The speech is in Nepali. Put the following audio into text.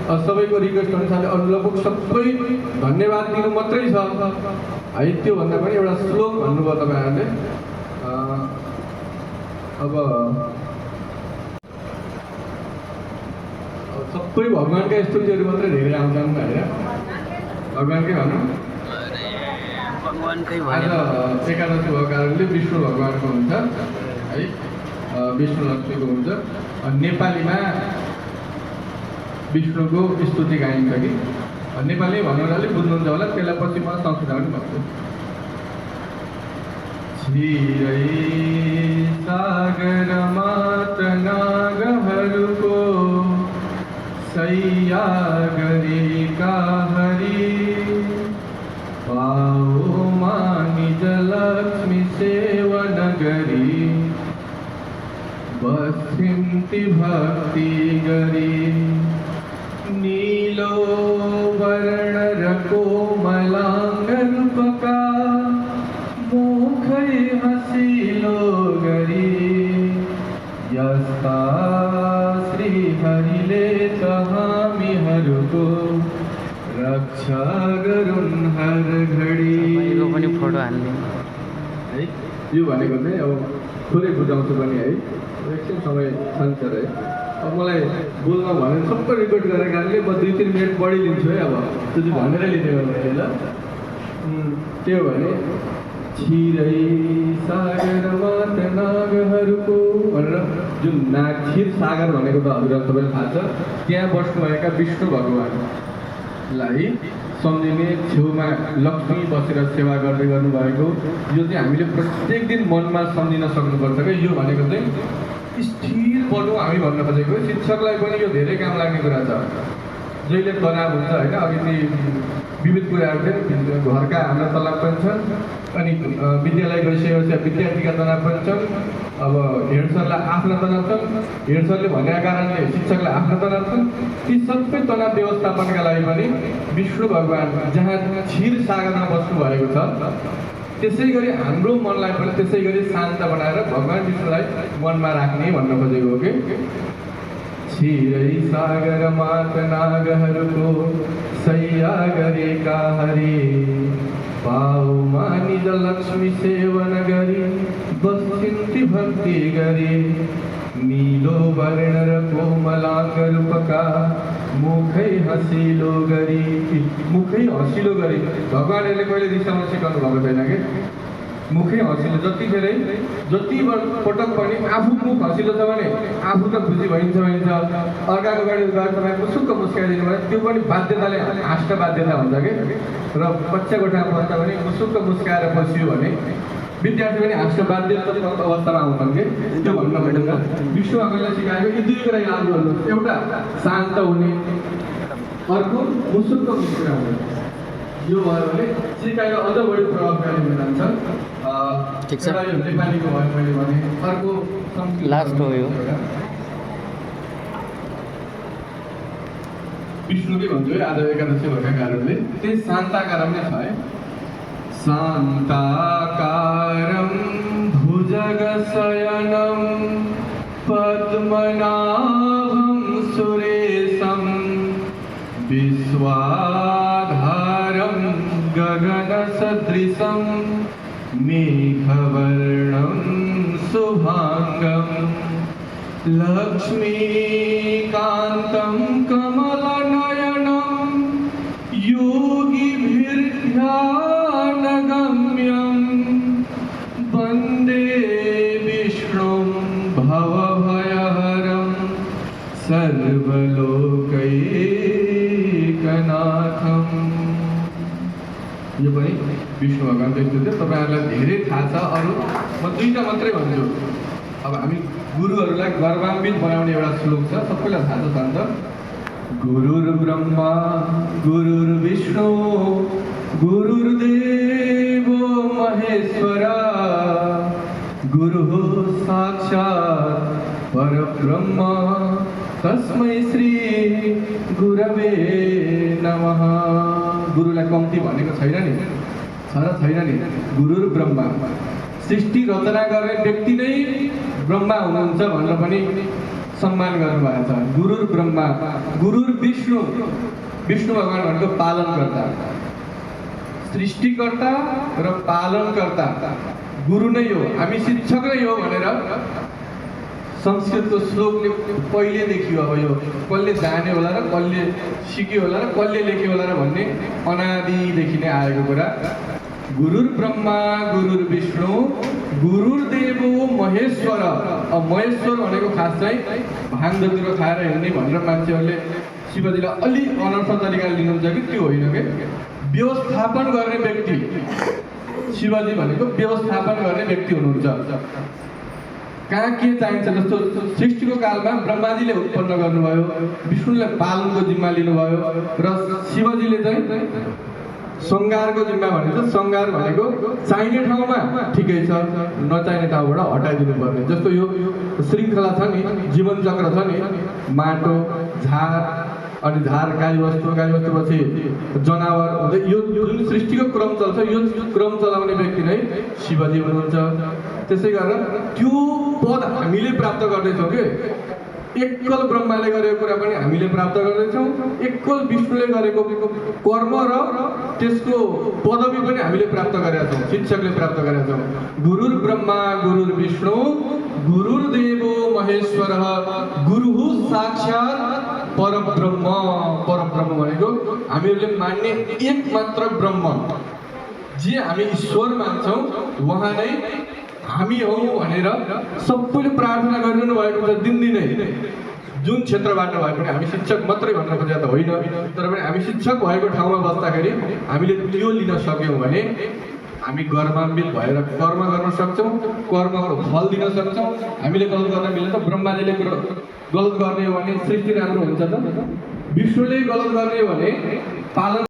सबैको रिक्वेस्ट अनुसारले अरू लगभग सबै धन्यवाद दिनु मात्रै छ है। त्योभन्दा पनि एउटा श्लोक भन्नुभयो तपाईँहरूले। अब सबै भगवान्का स्तुतिहरू मात्रै धेरै आउँछन् होइन, भगवान्कै भनौँ। आज एकादशी भएको कारणले विष्णु भगवान्को हुन्छ है, विष्णु लक्ष्मीको हुन्छ। नेपालीमा विष्णुको स्तुति गाइन्छ कि नेपाली भन्नु अलिक बुझ्नुहुन्छ होला, त्यसलाई पछि म संस्कृतमा पनि भन्छु। छिरै सागरमा तनागहरूको सैया गरेका हरि, पाओ निज लक्ष्मी सेवन गरी, बसिन्ति भक्ति गरी। नीलो वर्ण कोमलांग रूपका, मुखै हसिलो गरी। यस्ता श्री हरिले त हामीहरूको रक्षा गरून् हर घडी। पनि फोटो हाल्ने है, यो भनेको चाहिँ अब थोरै बुझाउँछु पनि है, एकछिन समय खान्छ है। अब मलाई बोल्न भने सबै रेकर्ड गरेर कारणले म 2-3 मिनट बढी लिन्छु है। अब त्यो चाहिँ भनेर लिने हो मैले ल। त्यो भने छिरै सागरमा नागहरूको भनेर जुन नाग, क्षीर सागर भनेको त हजुरलाई सबैलाई थाहा छ। त्यहाँ बस्नुभएका विष्णु भगवान्लाई सम्झिने, छेउमा लक्ष्मी बसेर सेवा गर्दै गर्नुभएको, यो चाहिँ हामीले प्रत्येक दिन मनमा सम्झिन सक्नुपर्छ क्या। यो भनेको चाहिँ स्थिर बन्नु हामी भन्न खोजेको। शिक्षकलाई पनि यो धेरै काम लाग्ने कुरा छ। जहिले तनाव हुन्छ होइन, अघि विविध कुराहरू चाहिँ घरका हाम्रा तनाव पनि छन्, अनि विद्यालय गइसकेपछि विद्यार्थीका तनाव पनि छन्। अब हेड सरलाई आफ्ना तनाव छन्, हेड सरले भनेका कारणले शिक्षकलाई आफ्ना तनाव छन्। ती सबै तनाव व्यवस्थापनका लागि पनि विष्णु भगवान जहाँ क्षीर सागरमा बस्नु भएको छ, त्यसै गरी हाम्रो मनलाई पनि त्यसै गरी शान्त बनाएर भगवान विष्णुलाई मनमा राख्ने भन्न खोजेको हो कि। छिरै सागरमा नागहरूको सैया गरेका हरि, पाओ निज लक्ष्मी सेवन गरी, बसिन्ति भक्ति गरी। नीलो वर्ण कोमलांग रूपका, मुखै हसिलो गरी। मुखै हसिलो गरी भगवानले कहिले रिसाउन सिकाउनु भएको छैन कि। मुखै हसिलो, जतिखेरै जति पटक पनि आफू मुख हसिलो छ भने आफू त खुसी भइन्छ। अर्काको गाडी गएर तपाईँ मुसुक्क मुस्काइदिनु भने त्यो पनि बाध्यताले हाँस्न बाध्यता हुन्छ कि। र कक्षा कोठामा बस्दा पनि मुसुक्क मुस्काएर बस्यो भने विद्यार्थी पनि हाँस्न बाध्यतात्मक अवस्थामा आउँछन् कि। त्यो भन्न खोजेको विष्णु भगवानले सिकाएको यी दुई कुरा याद गर्नुहोस्। एउटा शान्त हुने, अर्को मुसुक्क मुस्कुराउने। यो भयो भने सिकाइलो अझ बढी प्रभावकारी हुन जान्छ। ठिक छ, यो नेपालीको भयो मैले भने। अर्को लास्ट हो यो विष्णुकै भन्छु है, आज एकादशी भएका कारणले त्यही शान्ताकारम नै छ है। शान्ताकारं भुजगशयनं पद्मनाभं सुरेशं, विश्वाधारं गगनसदृशं, मेघवर्णं शुभांगं, लक्ष्मीकान्तं कमलनयनं, योगिभिर्ध्यानगम्यं, वन्दे विष्णुं भवभयहरं, सर्वलोकैकनाथं। यो पनि विष्णु भगवानको स्तुति। तपाईँहरूलाई धेरै थाहा छ, अरू म 2टा मात्रै भन्छु। अब हामी गुरुहरूलाई गर्वान्वित बनाउने एउटा श्लोक छ, सबैलाई थाहा छ सन्त। गुरुर्ब्रह्मा गुरुर्विष्णु गुरुर्देवो महेश्वरा, गुरुः साक्षात् परब्रह्म, तस्मै श्री गुरवे नमः। गुरुलाई कम्ती भनेको छैन नि, छ र छैन नि। गुरुर्ब्रह्मा, सृष्टि रचना गर्ने व्यक्ति नै ब्रह्मा हुनुहुन्छ भनेर पनि सम्मान गर्नुभएको छ। गुरुर ब्रह्मा गुरुर विष्णु, विष्णु भगवान भनेको पालनकर्ता, सृष्टिकर्ता र पालनकर्ता गुरु नै हो, हामी शिक्षक नै हो भनेर संस्कृतको श्लोकले पहिले देखियो। अब यो कसले जाने होला र कसले सिक्यो होला र कसले लेख्यो होला र भन्ने अनादिदेखि नै आएको कुरा। गुरुर ब्रह्मा गुरुर विष्णु गुरुर्देवो महेश्वर। अब महेश्वर भनेको खास चाहिँ भाङधतुरो खाएर हिँड्ने भनेर मान्छेहरूले शिवजीलाई अलि अनर्थ तरिकाले लिनुहुन्छ कि त्यो होइन कि व्यवस्थापन गर्ने व्यक्ति। शिवजी भनेको व्यवस्थापन गर्ने व्यक्ति हुनुहुन्छ। कहाँ के चाहिन्छ, जस्तो सृष्टिको कालमा ब्रह्माजीले उत्पन्न गर्नुभयो, विष्णुलाई पालनको जिम्मा लिनुभयो र शिवजीले चाहिँ सङ्घारको जिम्मा भनेको, सङ्घार भनेको चाहिने ठाउँमा ठिकै छ, नचाहिने ठाउँबाट हटाइदिनु पर्ने। जस्तो यो श्रृङ्खला छ नि, जीवन चक्र छ नि, माटो, झार, अनि झार गाईवस्तु, गाईवस्तुपछि जनावर हुँदै यो जुन सृष्टिको क्रम चल्छ, यो क्रम चलाउने व्यक्ति नै शिवजी हुनुहुन्छ। त्यसै गरेर त्यो पद हामीले प्राप्त गर्दैछौँ कि एकल ब्रह्माले गरेको कुरा पनि हामीले प्राप्त गर्दैछौँ, एकल विष्णुले गरेको कर्म र त्यसको पदवी पनि हामीले प्राप्त गरेका छौँ, शिक्षकले प्राप्त गरेका छौँ। गुरुर ब्रह्मा गुरुर विष्णु गुरुर्देवो महेश्वर गुरुहु साक्षात् परब्रह्म। परब्रह्म भनेको हामीहरूले मान्ने एक मात्र ब्रह्म, जे हामी ईश्वर मान्छौँ उहाँ नै हामी हौ भनेर सबैले प्रार्थना गरिरहनु भएको छ दिनदिनै। जुन क्षेत्रबाट भए पनि हामी शिक्षक मात्रै भन्न खोजेको त होइन, तर पनि हामी शिक्षक भएको ठाउँमा बस्दाखेरि हामीले त्यो लिन सक्यौँ भने हामी गर्वान्वित भएर कर्म गर्न सक्छौँ, कर्मको फल दिन सक्छौँ। हामीले गलत गर्न मिल्दैन त, ब्रह्माजीले गलत गर्ने हो भने सृष्टि राम्रो हुन्छ त, विष्णुले गलत गर्ने हो भने पालन